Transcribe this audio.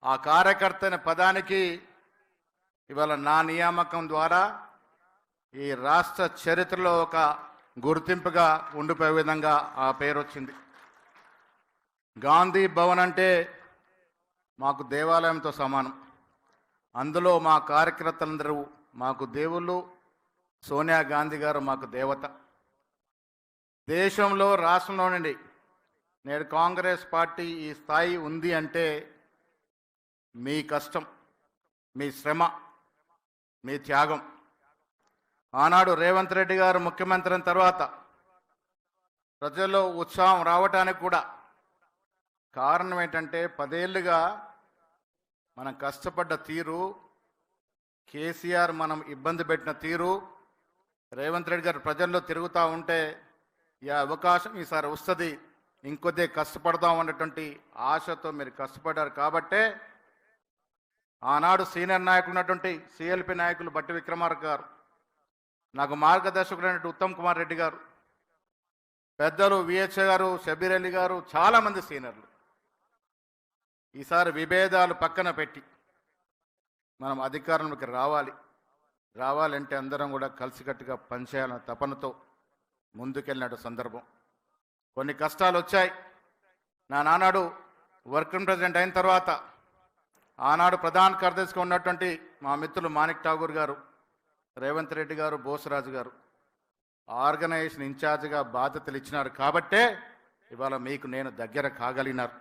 ఆ కార్యకర్త అనే పదానికి ఇవాళ నా నియామకం ద్వారా ఈ రాష్ట్ర చరిత్రలో ఒక గుర్తింపుగా ఉండిపోయే విధంగా ఆ పేరు వచ్చింది. గాంధీ భవన్ అంటే మాకు దేవాలయంతో సమానం. అందులో మా కార్యకర్తలందరూ మాకు దేవుళ్ళు, సోనియా గాంధీ గారు మాకు దేవత. దేశంలో రాష్ట్రంలో నుండి నేడు కాంగ్రెస్ పార్టీ ఈ స్థాయి ఉంది అంటే మీ కష్టం, మీ శ్రమ, మీ త్యాగం. ఆనాడు రేవంత్ రెడ్డి గారు ముఖ్యమంత్రి అయిన తర్వాత ప్రజల్లో ఉత్సాహం రావటానికి కూడా కారణం ఏంటంటే 10 ఏళ్ళుగా మనం కష్టపడ్డ తీరు, కేసీఆర్ మనం ఇబ్బంది పెట్టిన తీరు, రేవంత్ రెడ్డి గారు ప్రజల్లో తిరుగుతూ ఉంటే ఈ అవకాశం ఈసారి వస్తుంది, ఇంకొద్దే కష్టపడదాం అన్నటువంటి ఆశతో మీరు కష్టపడ్డారు. కాబట్టే ఆనాడు సీనియర్ నాయకులు ఉన్నటువంటి సిఎల్పి నాయకులు బట్టి విక్రమార్క గారు, నాకు మార్గదర్శకులైనటువంటి ఉత్తమ్ కుమార్ రెడ్డి గారు, పెద్దలు విహెచ్ గారు, షబీర్ అలీ గారు, చాలామంది సీనియర్లు ఈసారి విభేదాలు పక్కన పెట్టి మనం అధికారంలోకి రావాలంటే అందరం కూడా కలిసికట్టుగా పనిచేయాలన్న తపనతో ముందుకెళ్ళినట్టు సందర్భం. కొన్ని కష్టాలు వచ్చాయి. నా నానాడు వర్కింగ్ ప్రెసిడెంట్ అయిన తర్వాత ఆనాడు ప్రధాన కార్యదర్శిగా ఉన్నటువంటి మా మిత్రులు మాణిక్ ఠాగూర్ గారు, రేవంత్ రెడ్డి గారు, బోసరాజు గారు ఆర్గనైజేషన్ ఇన్ఛార్జిగా బాధ్యతలు ఇచ్చినారు. కాబట్టే ఇవాళ మీకు నేను దగ్గర కాగలిగినారు.